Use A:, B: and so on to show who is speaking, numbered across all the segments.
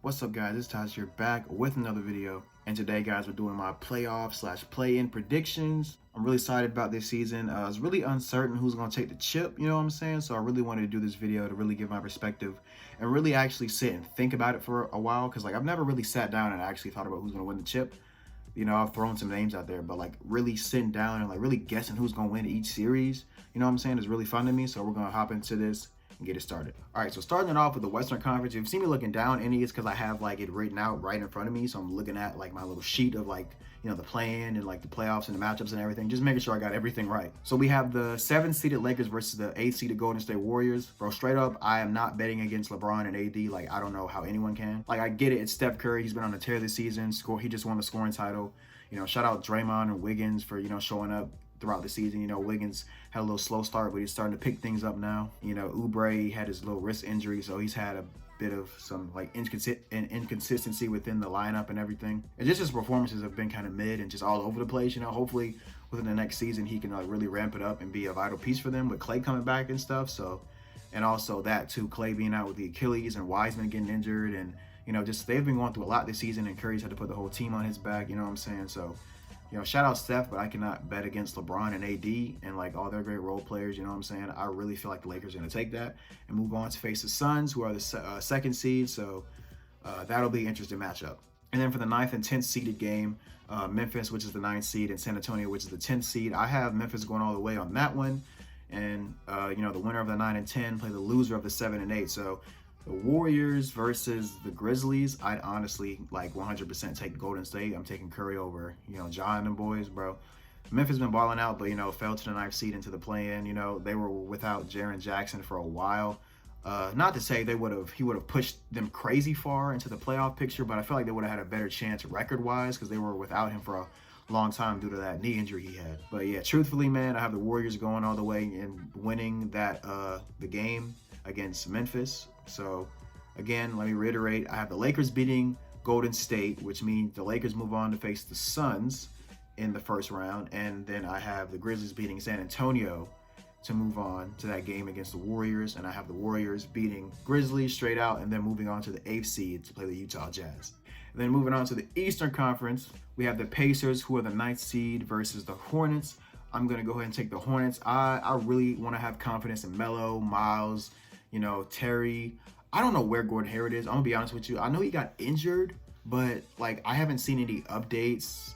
A: What's up, guys? It's Taj here, back with another video. And today, guys, we're doing my playoff/play-in predictions. I'm really excited about this season. I was really uncertain who's going to take the chip, you know what I'm saying? So I really wanted to do this video to really give my perspective and really actually sit and think about it for a while. Because, I've never really sat down and actually thought about who's going to win the chip. You know, I've thrown some names out there, but, really sitting down and, really guessing who's going to win each series, you know what I'm saying, is really fun to me. So we're going to hop into this and get it started. All right, so starting it off with the Western Conference, if you see me looking down any, it's because I have it written out right in front of me. So I'm looking at my little sheet of the play-in and the playoffs and the matchups and everything, just making sure I got everything right. So we have the 7th-seeded Lakers versus the 8th-seeded Golden State Warriors. Bro, straight up, I am not betting against LeBron and AD. I don't know how anyone can. I get it, it's Steph Curry. He's been on a tear this season. He just won the scoring title. You know, shout out Draymond and Wiggins for, showing up throughout the season. Wiggins had a little slow start, but he's starting to pick things up now. Oubre had his little wrist injury, so he's had a bit of some inconsistency within the lineup and everything. And just his performances have been kind of mid and just all over the place. Hopefully within the next season he can really ramp it up and be a vital piece for them with Klay coming back and stuff. So, and also that too, Klay being out with the Achilles and Wiseman getting injured, and just they've been going through a lot this season, and Curry's had to put the whole team on his back. You know what I'm saying? So, shout out Steph, but I cannot bet against LeBron and AD and all their great role players. You know what I'm saying? I really feel like the Lakers are going to take that and move on to face the Suns, who are the second seed. So that'll be an interesting matchup. And then for the 9th and 10th seeded game, Memphis, which is the 9th seed, and San Antonio, which is the 10th seed. I have Memphis going all the way on that one. And, the winner of the 9 and 10 play the loser of the 7 and 8. So the Warriors versus the Grizzlies, I'd honestly 100% take Golden State. I'm taking Curry over, John and them boys, bro. Memphis been balling out, but, fell to the 9th seed into the play-in. They were without Jaren Jackson for a while. Not to say he would have pushed them crazy far into the playoff picture, but I feel like they would have had a better chance record-wise because they were without him for a long time due to that knee injury he had. But yeah, truthfully, man, I have the Warriors going all the way and winning the game against Memphis. So again, let me reiterate, I have the Lakers beating Golden State, which means the Lakers move on to face the Suns in the first round. And then I have the Grizzlies beating San Antonio to move on to that game against the Warriors. And I have the Warriors beating Grizzlies straight out and then moving on to the 8th seed to play the Utah Jazz. And then moving on to the Eastern Conference, we have the Pacers, who are the 9th seed, versus the Hornets. I'm going to go ahead and take the Hornets. I really want to have confidence in Melo, Miles, Terry. I don't know where Gordon Hayward is. I'm going to be honest with you. I know he got injured, but I haven't seen any updates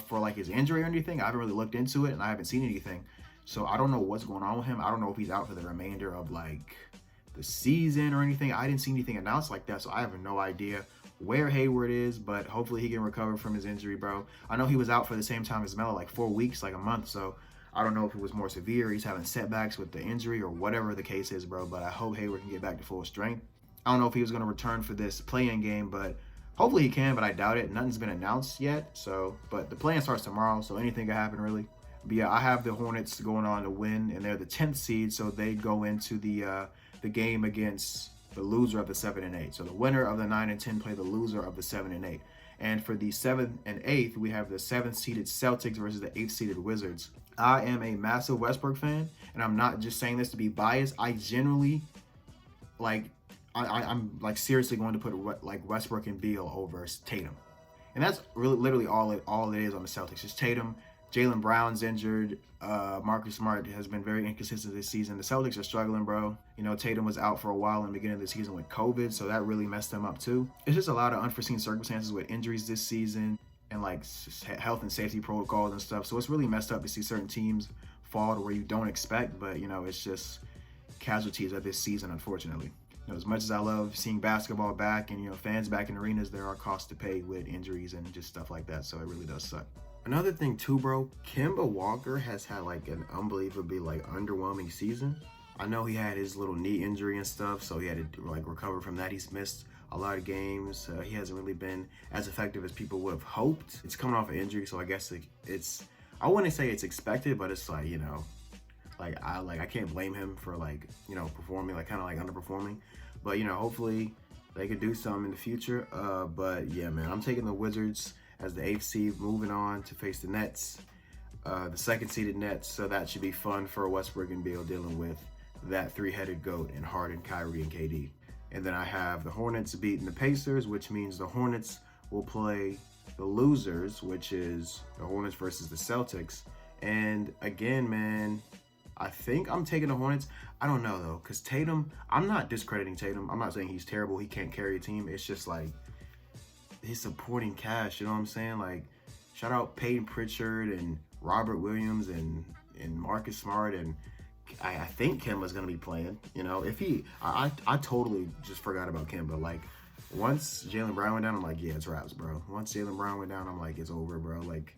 A: for his injury or anything. I haven't really looked into it, and I haven't seen anything. So I don't know what's going on with him. I don't know if he's out for the remainder of the season or anything. I didn't see anything announced like that, so I have no idea where Hayward is, but hopefully he can recover from his injury, bro. I know he was out for the same time as Melo, 4 weeks, a month, so I don't know if it was more severe, he's having setbacks with the injury or whatever the case is, bro, but I hope Hayward can get back to full strength. I don't know if he was going to return for this play-in game, but hopefully he can, but I doubt it. Nothing's been announced yet, but the play-in starts tomorrow, so anything can happen, really. But yeah, I have the Hornets going on to win, and they're the 10th seed, so they go into the game against the loser of the 7 and 8. So the winner of the 9 and 10 play the loser of the 7 and 8. And for the 7th and 8th, we have the 7th seeded Celtics versus the 8th seeded Wizards. I am a massive Westbrook fan, and I'm not just saying this to be biased. I generally I'm seriously going to put Westbrook and Beal over Tatum, and that's really literally all it is on the Celtics. Just Tatum. Jaylen Brown's injured. Marcus Smart has been very inconsistent this season. The Celtics are struggling, bro. Tatum was out for a while in the beginning of the season with COVID, so that really messed them up too. It's just a lot of unforeseen circumstances with injuries this season and health and safety protocols and stuff. So it's really messed up to see certain teams fall to where you don't expect, but it's just casualties of this season, unfortunately. As much as I love seeing basketball back and fans back in arenas, there are costs to pay with injuries and just stuff like that. So it really does suck. Another thing too, bro, Kemba Walker has had an unbelievably underwhelming season. I know he had his little knee injury and stuff, so he had to recover from that. He's missed a lot of games. He hasn't really been as effective as people would have hoped. It's coming off an injury, so I guess it's I wouldn't say it's expected, but it's I can't blame him for performing kind of underperforming. But hopefully they could do something in the future. But yeah, man, I'm taking the Wizards as the 8th seed, moving on to face the Nets, the 2nd seeded Nets. So that should be fun for Westbrook and Beal dealing with that 3-headed goat in Harden, Kyrie, and KD. And then I have the Hornets beating the Pacers, which means the Hornets will play the losers, which is the Hornets versus the Celtics. And again, man, I think I'm taking the Hornets. I don't know, though, because Tatum, I'm not discrediting Tatum. I'm not saying he's terrible. He can't carry a team. It's just like his supporting cast, you know what I'm saying? Like, shout out Peyton Pritchard and Robert Williams and Marcus Smart, and I think Kemba's gonna be playing. You know, if he, I totally just forgot about Kemba. Like, once Jaylen Brown went down, I'm like, yeah, it's wraps, bro. Once Jaylen Brown went down, I'm like, it's over, bro. Like,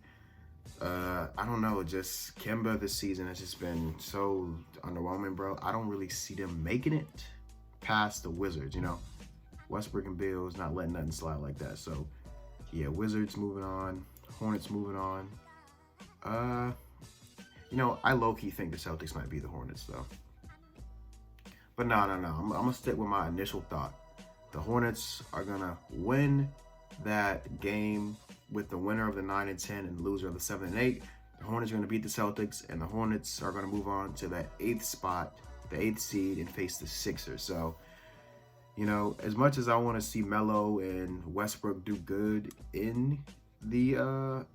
A: I don't know, just Kemba this season has just been so underwhelming, bro. I don't really see them making it past the Wizards, you know. Westbrook and Bill's not letting nothing slide like that. So, yeah, Wizards moving on, Hornets moving on. You know, I low-key think the Celtics might be the Hornets, though. But no. I'm going to stick with my initial thought. The Hornets are going to win that game with the winner of the 9 and 10 and the loser of the 7 and 8. The Hornets are going to beat the Celtics, and the Hornets are going to move on to that 8th spot, the 8th seed, and face the Sixers. So, you know, as much as I want to see Melo and Westbrook do good in the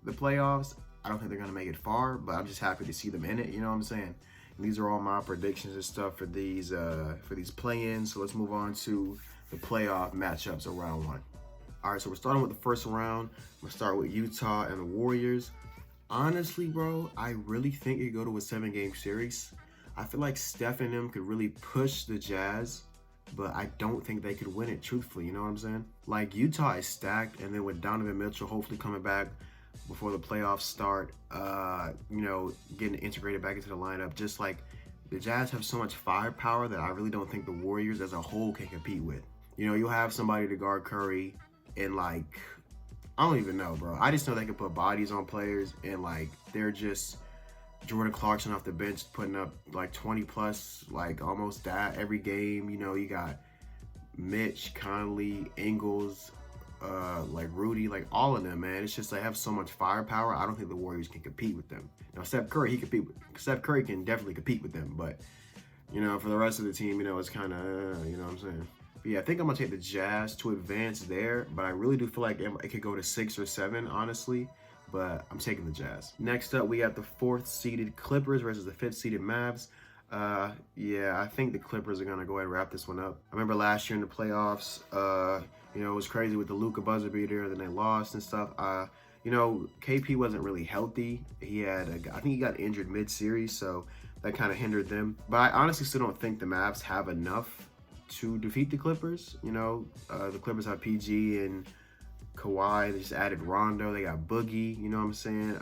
A: playoffs, I don't think they're going to make it far, but I'm just happy to see them in it, you know what I'm saying? And these are all my predictions and stuff for these play-ins. So let's move on to the playoff matchups of round 1. All right, so we're starting with the first round. I'm going to start with Utah and the Warriors. Honestly, bro, I really think it could go to a 7-game series. I feel like Steph and them could really push the Jazz, but I don't think they could win it, truthfully, you know what I'm saying? Like, Utah is stacked, and then with Donovan Mitchell hopefully coming back before the playoffs start, you know, getting integrated back into the lineup, just like the Jazz have so much firepower that I really don't think the Warriors as a whole can compete with. You know, you'll have somebody to guard Curry, and like, I don't even know, bro. I just know they can put bodies on players, and like, they're just Jordan Clarkson off the bench putting up like 20 plus, like almost that every game. You know, you got Mitch, Conley, Ingles, like Rudy, like all of them, man. It's just they have so much firepower. I don't think the Warriors can compete with them. Now, Steph Curry can definitely compete with them, but you know, for the rest of the team, you know, it's kind of, you know what I'm saying? But yeah, I think I'm gonna take the Jazz to advance there, but I really do feel like it could go to 6 or 7, honestly. But I'm taking the Jazz. Next up, we got the 4th seeded Clippers versus the 5th seeded Mavs. Yeah, I think the Clippers are gonna go ahead and wrap this one up. I remember last year in the playoffs, you know, it was crazy with the Luka buzzer beater, and then they lost and stuff. You know, KP wasn't really healthy. I think he got injured mid-series, so that kind of hindered them. But I honestly still don't think the Mavs have enough to defeat the Clippers. You know, the Clippers have PG and Kawhi. They just added Rondo. They got Boogie. You know what I'm saying?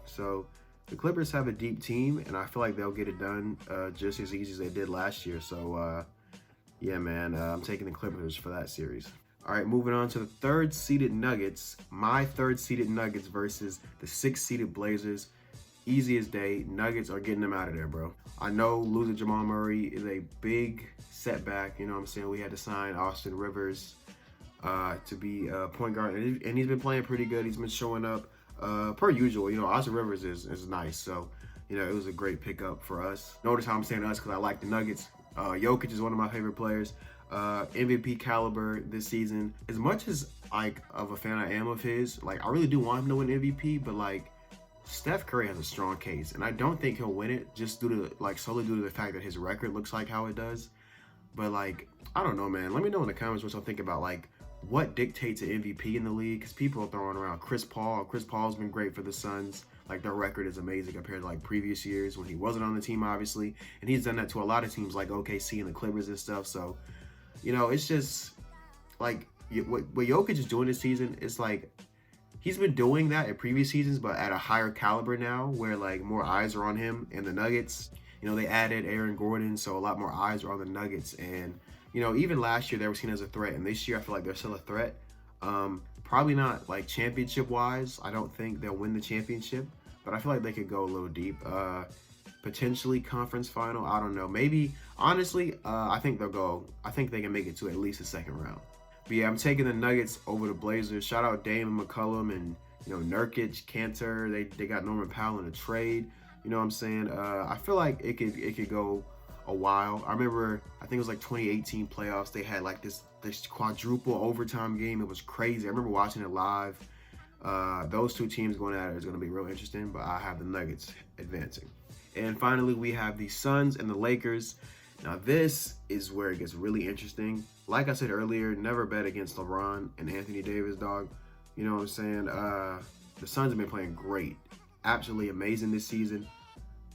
A: So the Clippers have a deep team, and I feel like they'll get it done just as easy as they did last year. So, yeah, man, I'm taking the Clippers for that series. All right, moving on to the 3rd seeded Nuggets. My 3rd seeded Nuggets versus the 6th seeded Blazers. Easy as day. Nuggets are getting them out of there, bro. I know losing Jamal Murray is a big setback. You know what I'm saying? We had to sign Austin Rivers to be a point guard, and he's been playing pretty good. He's been showing up per usual. You know, Austin Rivers is nice, so you know, it was a great pickup for us. Notice how I'm saying us because I like the Nuggets. Jokic is one of my favorite players. MVP caliber this season. As much as like of a fan I am of his, like I really do want him to win MVP, but like Steph Curry has a strong case, and I don't think he'll win it just solely due to the fact that his record looks like how it does. But like, I don't know, man. Let me know in the comments what y'all think about like what dictates an MVP in the league, because people are throwing around Chris Paul. Chris Paul's been great for the Suns. Like, their record is amazing compared to like previous years when he wasn't on the team, obviously, and he's done that to a lot of teams like OKC and the Clippers and stuff. So, you know, it's just like what Jokic is doing this season. It's like he's been doing that in previous seasons, but at a higher caliber now, where like more eyes are on him. And the Nuggets, you know, they added Aaron Gordon, so a lot more eyes are on the Nuggets. And you know, even last year they were seen as a threat, and this year I feel like they're still a threat. Probably not like championship wise. I don't think they'll win the championship, but I feel like they could go a little deep. Potentially conference final. I don't know. Maybe, honestly, I think they'll go. I think they can make it to at least the 2nd round. But yeah, I'm taking the Nuggets over the Blazers. Shout out Dame and McCollum and, you know, Nurkic, Cantor. They got Norman Powell in a trade. You know what I'm saying? I feel like it could go a while. I remember, I think it was like 2018 playoffs. They had like this quadruple overtime game. It was crazy. I remember watching it live. Those two teams going at it is going to be real interesting, but I have the Nuggets advancing. And finally, we have the Suns and the Lakers. Now, this is where it gets really interesting. Like I said earlier, never bet against LeBron and Anthony Davis, dog. You know what I'm saying? The Suns have been playing great. Absolutely amazing this season.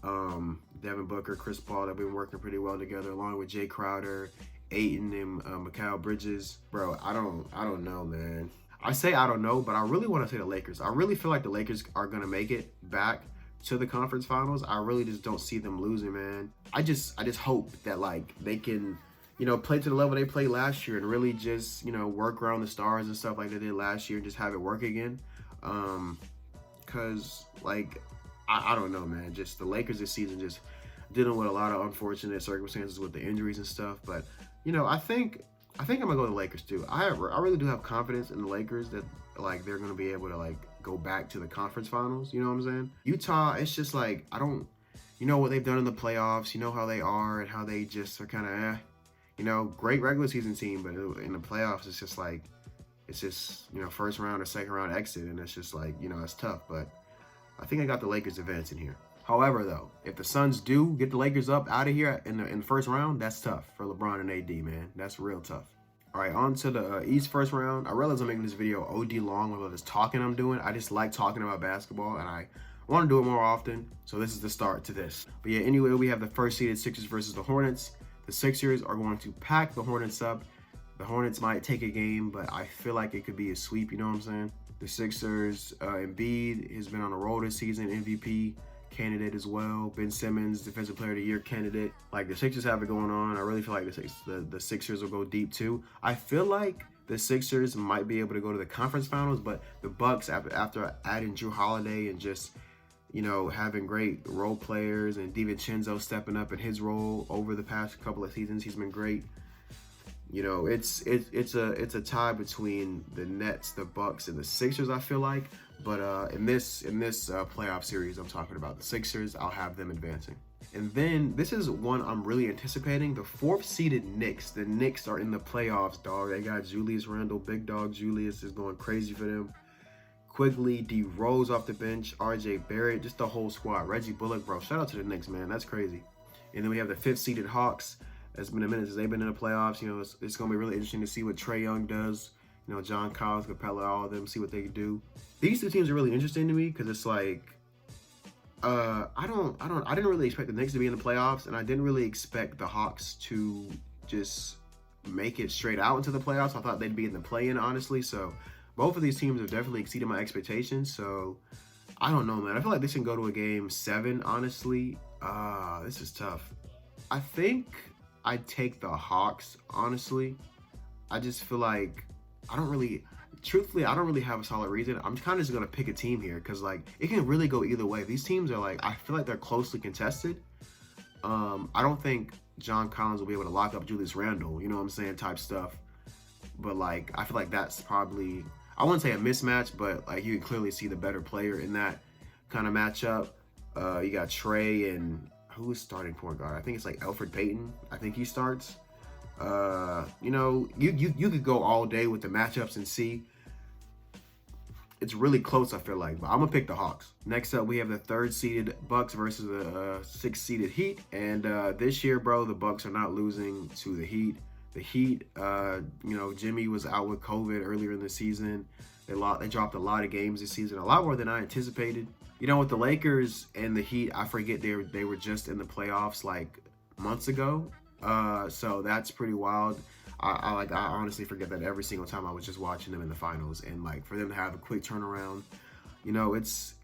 A: Devin Booker, Chris Paul, they've been working pretty well together, along with Jay Crowder, Ayton, and Mikal Bridges. Bro, I don't know, man. I say I don't know, but I really want to say the Lakers. I really feel like the Lakers are going to make it back to the conference finals. I really just don't see them losing, man. I just hope that, like, they can, you know, play to the level they played last year and really just, you know, work around the stars and stuff like they did last year and just have it work again. Because, like, I don't know, man. Just the Lakers this season just dealing with a lot of unfortunate circumstances with the injuries and stuff. But, you know, I think I'm going to go to the Lakers, too. I really do have confidence in the Lakers that, like, they're going to be able to, like, go back to the conference finals. You know what I'm saying? Utah, it's just, like, you know what they've done in the playoffs. You know how they are and how they just are kind of, you know, great regular season team. But in the playoffs, it's just, like, you know, first round or second round exit. And it's just, like, you know, it's tough. But I think I got the Lakers advancing here. However, though, if the Suns do get the Lakers up out of here in the first round, that's tough for LeBron and AD, man. That's real tough. All right, on to the East first round. I realize I'm making this video OD long with all this talking I'm doing. I just like talking about basketball, and I want to do it more often. So this is the start to this. But yeah, anyway, we have the first seeded Sixers versus the Hornets. The Sixers are going to pack the Hornets up. The Hornets might take a game, but I feel like it could be a sweep, you know what I'm saying? The Sixers, Embiid has been on a roll this season, MVP candidate as well. Ben Simmons, Defensive Player of the Year candidate. Like, the Sixers have it going on. I really feel like the Sixers will go deep too. I feel like the Sixers might be able to go to the conference finals, but the Bucks, after adding Drew Holiday and just, you know, having great role players and DiVincenzo stepping up in his role over the past couple of seasons, he's been great. You know, it's a tie between the Nets, the Bucks, and the Sixers, I feel like. But in this playoff series, I'm talking about the Sixers. I'll have them advancing. And then this is one I'm really anticipating. The 4th seeded Knicks. The Knicks are in the playoffs, dog. They got Julius Randle, big dog Julius is going crazy for them. Quigley, D Rose off the bench, RJ Barrett, just the whole squad. Reggie Bullock, bro. Shout out to the Knicks, man. That's crazy. And then we have the 5th seeded Hawks. It's been a minute since they've been in the playoffs. You know, it's going to be really interesting to see what Trae Young does. You know, John Collins, Capella, all of them, see what they can do. These two teams are really interesting to me because it's like, I didn't really expect the Knicks to be in the playoffs, and I didn't really expect the Hawks to just make it straight out into the playoffs. I thought they'd be in the play-in, honestly. So both of these teams have definitely exceeded my expectations. So I don't know, man. I feel like this can go to a game 7, honestly. This is tough. I think I'd take the Hawks, honestly. I just feel like truthfully, I don't really have a solid reason. I'm kind of just going to pick a team here because, like, it can really go either way. These teams are, like, I feel like they're closely contested. I don't think John Collins will be able to lock up Julius Randle, you know what I'm saying, type stuff. But, like, I feel like that's probably, I wouldn't say a mismatch, but, like, you can clearly see the better player in that kind of matchup. You got Trae and who is starting point guard? I think it's like Elfrid Payton. I think he starts. You know, you could go all day with the matchups and see. It's really close, I feel like, but I'm gonna pick the Hawks. Next up, we have the 3rd seeded Bucks versus the 6th seeded Heat. And this year, bro, the Bucks are not losing to the Heat. The Heat, you know, Jimmy was out with COVID earlier in the season. They dropped a lot of games this season, a lot more than I anticipated. You know, with the Lakers and the Heat, I forget they were just in the playoffs like months ago. So that's pretty wild. I honestly forget that every single time I was just watching them in the finals, and like for them to have a quick turnaround, you know, it's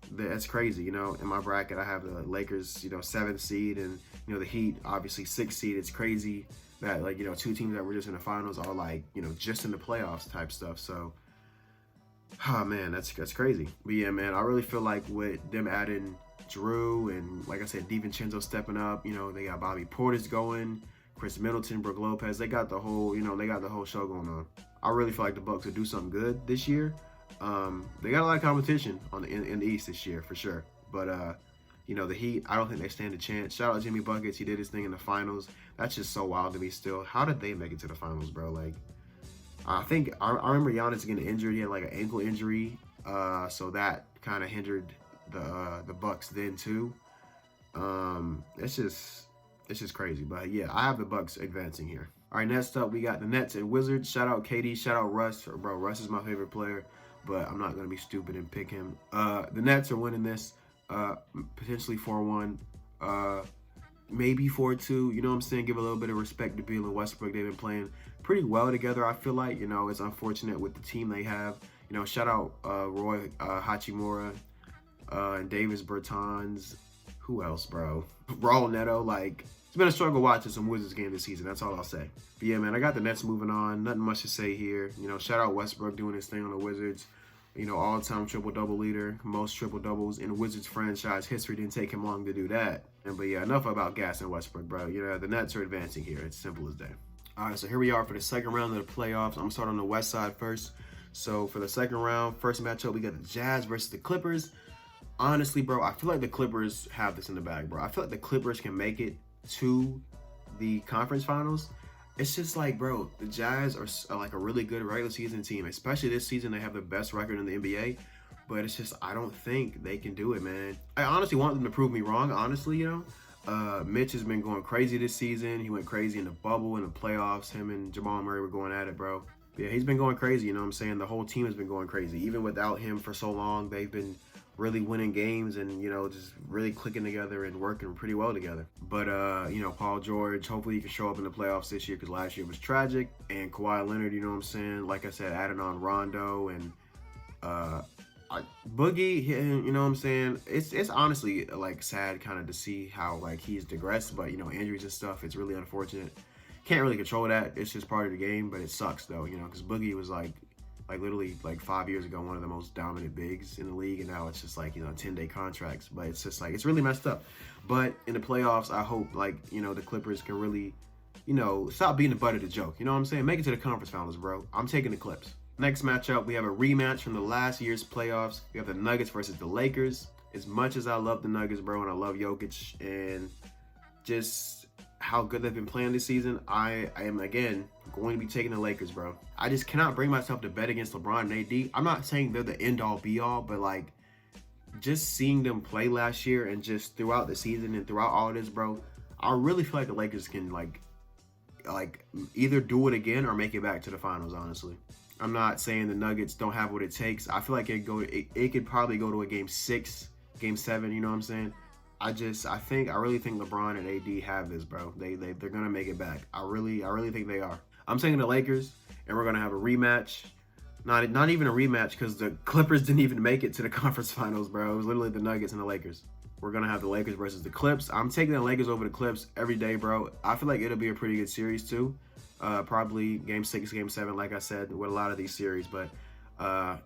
A: crazy. You know, in my bracket, I have the Lakers, you know, 7th seed, and you know the Heat, obviously 6th seed. It's crazy that, like, you know, 2 teams that were just in the finals are, like, you know, just in the playoffs type stuff. So, oh man, that's crazy. But yeah, man, I really feel like with them adding Drew and, like I said, DiVincenzo stepping up, you know, they got Bobby Portis going, Chris Middleton, Brook Lopez. They got the whole, you know, show going on. I really feel like the Bucks will do something good this year. They got a lot of competition in the East this year for sure. But You know, the Heat, I don't think they stand a chance. Shout out Jimmy Buckets. He did his thing in the finals. That's just so wild to me still. How did they make it to the finals, bro? Like, I think I remember Giannis getting injured. He had like an ankle injury, so that kind of hindered the Bucks then too. It's just crazy. But yeah, I have the Bucks advancing here. All right, next up we got the Nets and Wizards. Shout out KD. Shout out Russ. Bro, Russ is my favorite player, but I'm not gonna be stupid and pick him. The Nets are winning this. Potentially 4-1. Maybe 4-2. You know what I'm saying? Give a little bit of respect to Beal and Westbrook. They've been playing pretty well together, I feel like. You know, it's unfortunate with the team they have. You know, shout out Roy Hachimura and Davis Bertans. Who else, bro? Raul Neto. Like, it's been a struggle watching some Wizards game this season. That's all I'll say. But yeah, man, I got the Nets moving on. Nothing much to say here. You know, shout out Westbrook doing his thing on the Wizards. You know, all-time triple-double leader, most triple-doubles in Wizards franchise history. Didn't take him long to do that. But yeah, enough about Gas and Westbrook, bro. You know, the Nets are advancing here. It's simple as that. All right, so here we are for the second round of the playoffs. I'm going to start on the west side first. So for the second round, first matchup, we got the Jazz versus the Clippers. Honestly, bro, I feel like the Clippers have this in the bag, bro. I feel like the Clippers can make it to the conference finals. It's just like, bro, the Jazz are like a really good regular season team. Especially this season, they have the best record in the NBA. But it's just, I don't think they can do it, man. I honestly want them to prove me wrong, honestly, you know. Mitch has been going crazy this season. He went crazy in the bubble, in the playoffs. Him and Jamal Murray were going at it, bro. Yeah, he's been going crazy, you know what I'm saying? The whole team has been going crazy. Even without him for so long, they've been really winning games and, you know, just really clicking together and working pretty well together. But, you know, Paul George, hopefully he can show up in the playoffs this year because last year was tragic. And Kawhi Leonard, you know what I'm saying? Like I said, adding on Rondo and Boogie, you know what I'm saying? It's honestly, like, sad kind of to see how, like, he's digressed. But, you know, injuries and stuff, it's really unfortunate. Can't really control that. It's just part of the game, but it sucks, though, you know, because Boogie was, like literally, like 5 years ago, one of the most dominant bigs in the league, and now it's just like, you know, 10-day contracts. But it's just like, it's really messed up. But in the playoffs, I hope, like, you know, the Clippers can really, you know, stop being the butt of the joke. You know what I'm saying? Make it to the conference finals, bro. I'm taking the Clips. Next matchup, we have a rematch from the last year's playoffs. We have the Nuggets versus the Lakers. As much as I love the Nuggets, bro, and I love Jokic and just how good they've been playing this season, I am, again, going to be taking the Lakers, bro. I just cannot bring myself to bet against LeBron and AD. I'm not saying they're the end-all, be-all, but, like, just seeing them play last year and just throughout the season and throughout all of this, bro, I really feel like the Lakers can, like either do it again or make it back to the finals, honestly. I'm not saying the Nuggets don't have what it takes. I feel like it could probably go to a game 6, game 7, you know what I'm saying? I really think LeBron and AD have this, bro. They're gonna make it back. I really think they are. I'm taking the Lakers, and we're gonna have a rematch. Not even a rematch because the Clippers didn't even make it to the conference finals, bro. It was literally the Nuggets and the Lakers. We're gonna have the Lakers versus the Clips. I'm taking the Lakers over the Clips every day, bro. I feel like it'll be a pretty good series too. Probably game 6, game 7, like I said, with a lot of these series. But I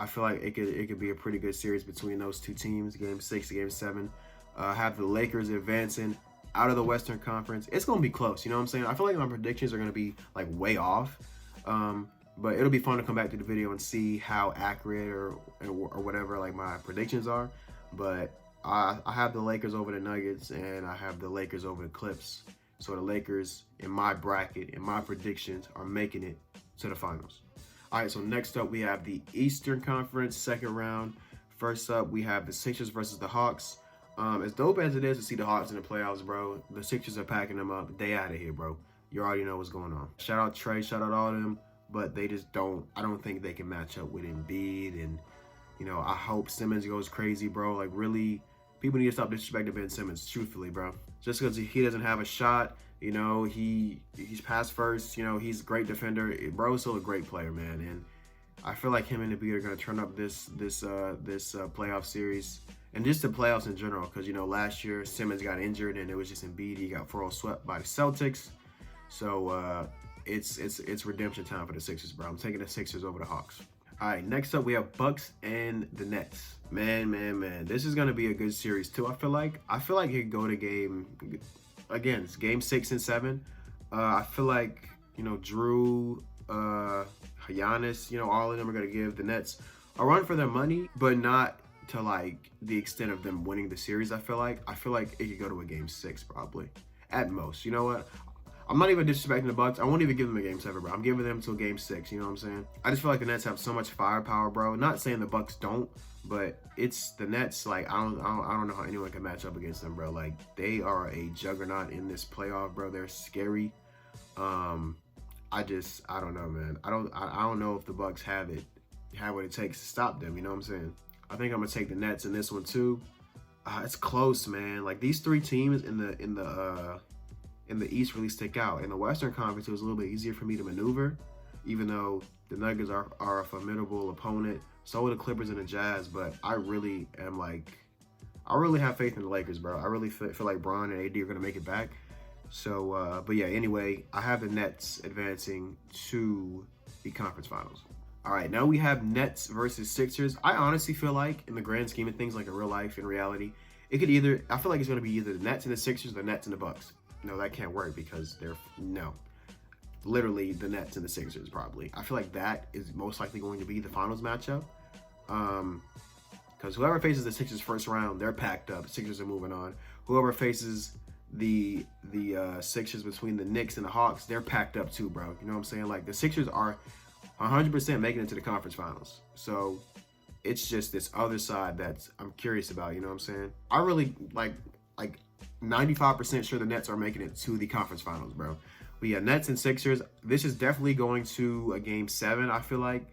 A: feel like it could be a pretty good series between those two teams, game 6, game 7. Have the Lakers advancing out of the Western Conference. It's going to be close, you know what I'm saying? I feel like my predictions are going to be, like, way off. But it'll be fun to come back to the video and see how accurate or whatever, like, my predictions are. But I have the Lakers over the Nuggets, and I have the Lakers over the Clips. So the Lakers, in my bracket, in my predictions, are making it to the finals. All right, so next up, we have the Eastern Conference, second round. First up, we have the Sixers versus the Hawks. As dope as it is to see the Hawks in the playoffs, bro, the Sixers are packing them up. They out of here, bro. You already know what's going on. Shout out Trey, shout out all of them, but they just don't, I don't think they can match up with Embiid. And, you know, I hope Simmons goes crazy, bro. Like, really, people need to stop disrespecting Ben Simmons, truthfully, bro. Just because he doesn't have a shot, you know, he's pass first, you know, he's a great defender. Bro is still a great player, man. And I feel like him and Embiid are going to turn up this playoff series. And just the playoffs in general, because, you know, last year Simmons got injured and it was just Embiid. He got 4-0 swept by the Celtics. So it's redemption time for the Sixers, bro. I'm taking the Sixers over the Hawks. All right, next up we have Bucks and the Nets. Man. This is going to be a good series, too, I feel like. it could go to game 6 and 7. I feel like, you know, Drew, Giannis, you know, all of them are going to give the Nets a run for their money, but not to like the extent of them winning the series. I feel like it could go to a game 6 probably at most. You know what? I'm not even disrespecting the Bucks. I won't even give them a game 7, bro. I'm giving them to a game 6. You know what I'm saying? I just feel like the Nets have so much firepower, bro. Not saying the Bucks don't, but it's the Nets. Like I don't know how anyone can match up against them, bro. Like they are a juggernaut in this playoff, bro. They're scary. I don't know, man. I don't know if the Bucks have what it takes to stop them. You know what I'm saying? I think I'm gonna take the Nets in this one too. It's close, man. Like these 3 teams in the East really stick out. In the Western Conference, it was a little bit easier for me to maneuver, even though the Nuggets are a formidable opponent. So are the Clippers and the Jazz. But I really have faith in the Lakers, bro. I really feel like Bron and AD are gonna make it back. So, but yeah, anyway, I have the Nets advancing to the conference finals. All right, now we have Nets versus Sixers. I honestly feel like, in the grand scheme of things, like in real life, in reality, I feel like it's going to be either the Nets and the Sixers or the Nets and the Bucks. No, that can't work because literally the Nets and the Sixers probably. I feel like that is most likely going to be the finals matchup. Because whoever faces the Sixers first round, they're packed up. The Sixers are moving on. Whoever faces the Sixers between the Knicks and the Hawks, they're packed up too, bro. You know what I'm saying? Like the Sixers are 100% making it to the conference finals. So it's just this other side that I'm curious about. You know what I'm saying? I really like 95% sure the Nets are making it to the conference finals, bro. But yeah, Nets and Sixers. This is definitely going to a game 7. I feel like,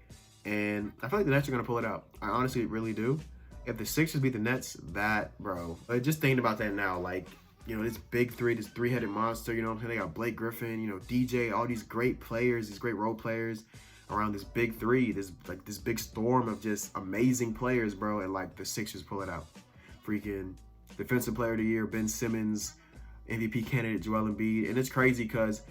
A: and I feel like the Nets are gonna pull it out. I honestly really do. If the Sixers beat the Nets, bro. But just thinking about that now, like, you know, this big 3, this 3-headed monster. You know what I'm saying? They got Blake Griffin, you know, DJ, all these great players, these great role players around this big 3, this big storm of just amazing players, bro. And like the Sixers pull it out. Freaking Defensive Player of the Year, Ben Simmons, MVP candidate Joel Embiid. And it's crazy because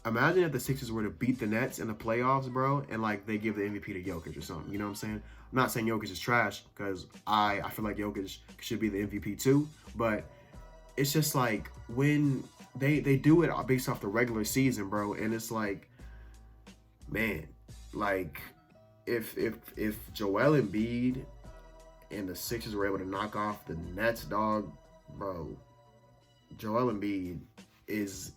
A: imagine if the Sixers were to beat the Nets in the playoffs, bro, and like they give the MVP to Jokic or something. You know what I'm saying? I'm not saying Jokic is trash because I feel like Jokic should be the MVP too, but it's just like when they do it based off the regular season, bro, and it's like, man, like if Joel Embiid and the Sixers were able to knock off the Nets, dog, bro, Joel Embiid is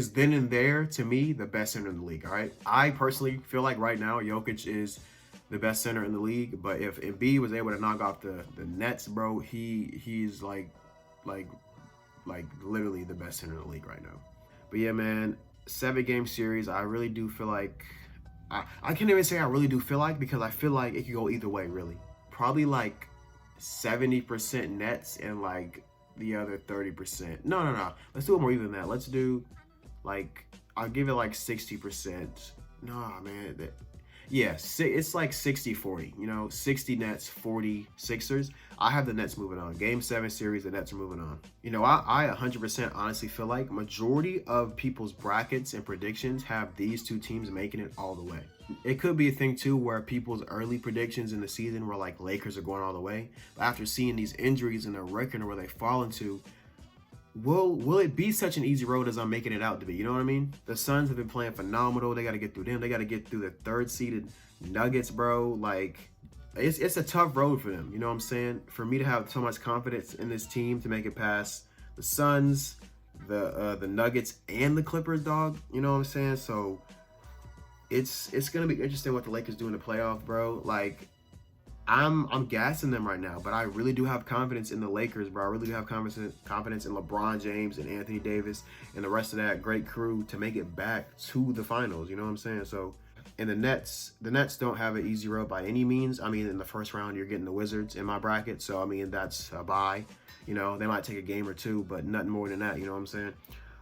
A: then and there to me the best center in the league. All right, I personally feel like right now Jokic is the best center in the league, but if Embiid was able to knock off the Nets, bro, he's like literally the best center in the league right now. But yeah, man, 7-game series. I really do feel like I can't even say I really do feel like, because I feel like it could go either way, really. Probably like 70% Nets and like the other 30%. No. Let's do it more even than that. Let's do like, I'll give it like 60%. Nah, man. Yeah, it's like 60-40, you know, 60 Nets, 40 Sixers. I have the Nets moving on. Game 7 series, the Nets are moving on. You know, I 100% honestly feel like majority of people's brackets and predictions have these 2 teams making it all the way. It could be a thing too where people's early predictions in the season were like Lakers are going all the way. But after seeing these injuries and their record and where they fall into, will it be such an easy road as I'm making it out to be? You know what I mean? The Suns have been playing phenomenal. They got to get through them. They got to get through the 3rd-seeded Nuggets, bro. Like, it's a tough road for them. You know what I'm saying? For me to have so much confidence in this team to make it past the Suns, the Nuggets, and the Clippers, dog. You know what I'm saying? So it's gonna be interesting what the Lakers do in the playoff, bro. Like, I'm gassing them right now, but I really do have confidence in the Lakers, bro. I really do have confidence in LeBron James and Anthony Davis and the rest of that great crew to make it back to the finals. You know what I'm saying? So, and the Nets don't have an easy road by any means. I mean, in the first round, you're getting the Wizards in my bracket. So, I mean, that's a bye. You know, they might take a game or 2, but nothing more than that. You know what I'm saying?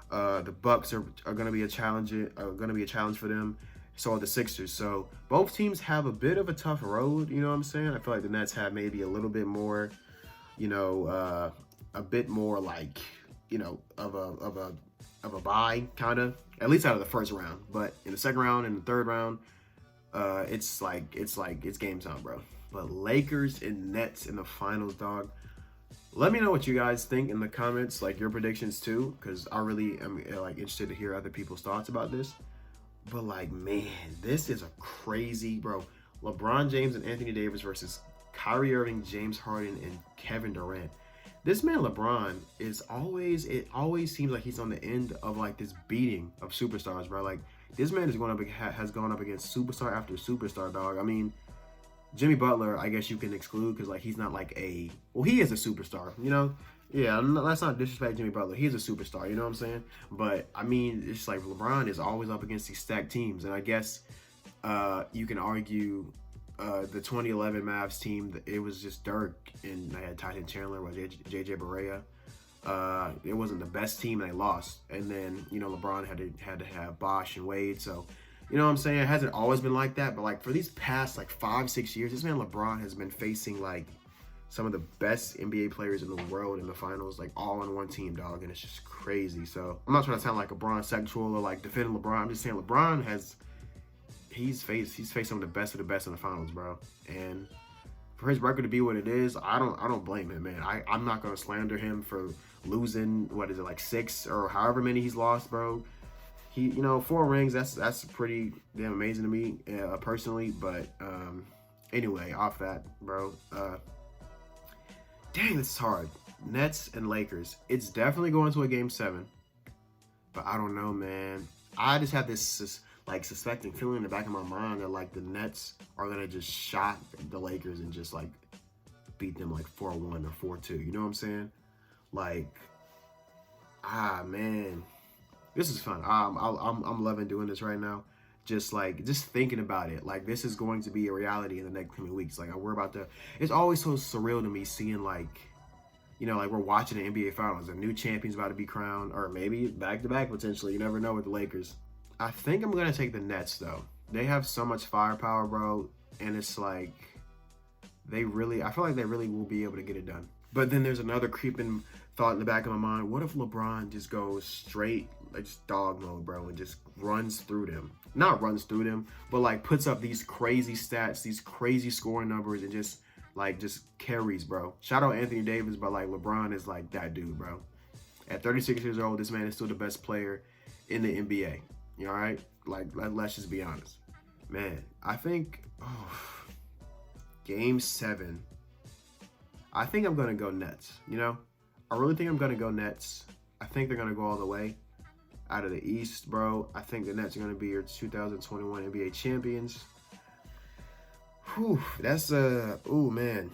A: The Bucks are going to be a challenge. For them. So are the Sixers. So both teams have a bit of a tough road. You know what I'm saying? I feel like the Nets have maybe a little bit more, you know, a bit more like, you know, of a bye kind of, at least out of the first round. But in the second round and the third round, it's game time, bro. But Lakers and Nets in the finals, dog. Let me know what you guys think in the comments, like your predictions too, because I really am like interested to hear other people's thoughts about this. But like, man, this is a crazy, bro. LeBron James and Anthony Davis versus Kyrie Irving, James Harden, and Kevin Durant. This man LeBron is always, it always seems like he's on the end of like this beating of superstars, bro. Like this man is going up, has gone up against superstar after superstar, dog. I mean, Jimmy Butler, I guess you can exclude because like he's not like a, well, he is a superstar, you know. Yeah, let's not disrespect Jimmy Butler. He's a superstar, you know what I'm saying? But I mean, it's like LeBron is always up against these stacked teams, and I guess you can argue the 2011 Mavs team, it was just Dirk, and they had Tyson Chandler with JJ Barea. It wasn't the best team, and they lost. And then, you know, LeBron had to have Bosh and Wade. So, you know what I'm saying? It hasn't always been like that, but like for these past like 5-6 years, this man LeBron has been facing like some of the best NBA players in the world in the finals, like all on one team, dog, and it's just crazy. So I'm not trying to sound like a LeBron sexual or like defending LeBron. I'm just saying LeBron has, he's faced some of the best in the finals, bro. And for his record to be what it is, I don't blame him, man. I'm not gonna slander him for losing, what is it, like 6 or however many he's lost, bro. He, you know, 4 rings, that's pretty damn amazing to me, personally. But anyway, off that, bro. Dang, this is hard. Nets and Lakers. It's definitely going to a game 7. But I don't know, man. I just have this like suspecting feeling in the back of my mind that like the Nets are gonna just shock the Lakers and just like beat them like 4-1 or 4-2. You know what I'm saying? Like, man, this is fun. I'm loving doing this right now. Just thinking about it, like this is going to be a reality in the next coming weeks. Like we're about to, it's always so surreal to me seeing like, you know, like we're watching the NBA finals, a new champion's about to be crowned, or maybe back to back potentially. You never know with the Lakers. I think I'm gonna take the Nets though. They have so much firepower, bro, and it's like I feel like they really will be able to get it done. But then there's another creeping thought in the back of my mind. What if LeBron just goes straight, like just dog mode, bro, and just runs through them? Not runs through them, but like puts up these crazy stats, these crazy scoring numbers, and just carries, bro. Shout out Anthony Davis, but like LeBron is like that dude, bro. At 36 years old, this man is still the best player in the NBA. You know, all right? Like, let's just be honest. Man, I think, game 7. I think I'm going to go Nets, you know? I really think I'm going to go Nets. I think they're going to go all the way out of the East, bro. I think the Nets are going to be your 2021 NBA champions. Whew, that's ooh, man.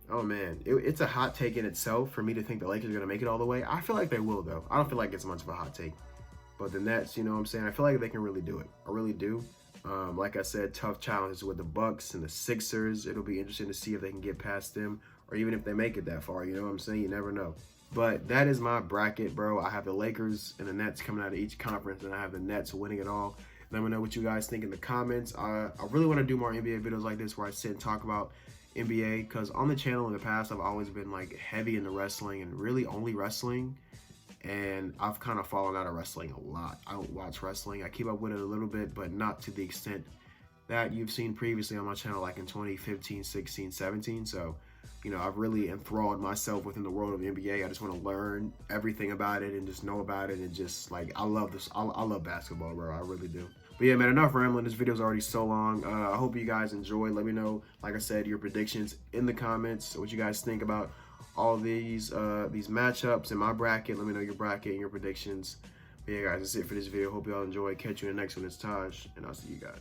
A: Oh, man. It's a hot take in itself for me to think the Lakers are going to make it all the way. I feel like they will, though. I don't feel like it's much of a hot take. But the Nets, you know what I'm saying? I feel like they can really do it. I really do. Like I said, tough challenges with the Bucks and the Sixers. It'll be interesting to see if they can get past them, or even if they make it that far. You know what I'm saying? You never know. But that is my bracket, bro. I have the Lakers and the Nets coming out of each conference, and I have the Nets winning it all. Let me know what you guys think in the comments. I really want to do more NBA videos like this where I sit and talk about NBA, because on the channel in the past, I've always been like heavy into wrestling and really only wrestling. And I've kind of fallen out of wrestling a lot. I don't watch wrestling. I keep up with it a little bit, but not to the extent that you've seen previously on my channel, like in 2015, 16, 17. So, you know, I've really enthralled myself within the world of the NBA. I just want to learn everything about it and just know about it. And just like, I love this. I love basketball, bro. I really do. But yeah, man, enough rambling. This video's already so long. I hope you guys enjoyed. Let me know, like I said, your predictions in the comments, what you guys think about all these matchups in my bracket. Let me know your bracket and your predictions. But yeah, guys, that's it for this video. Hope y'all enjoy. Catch you in the next one. It's Taj, and I'll see you guys.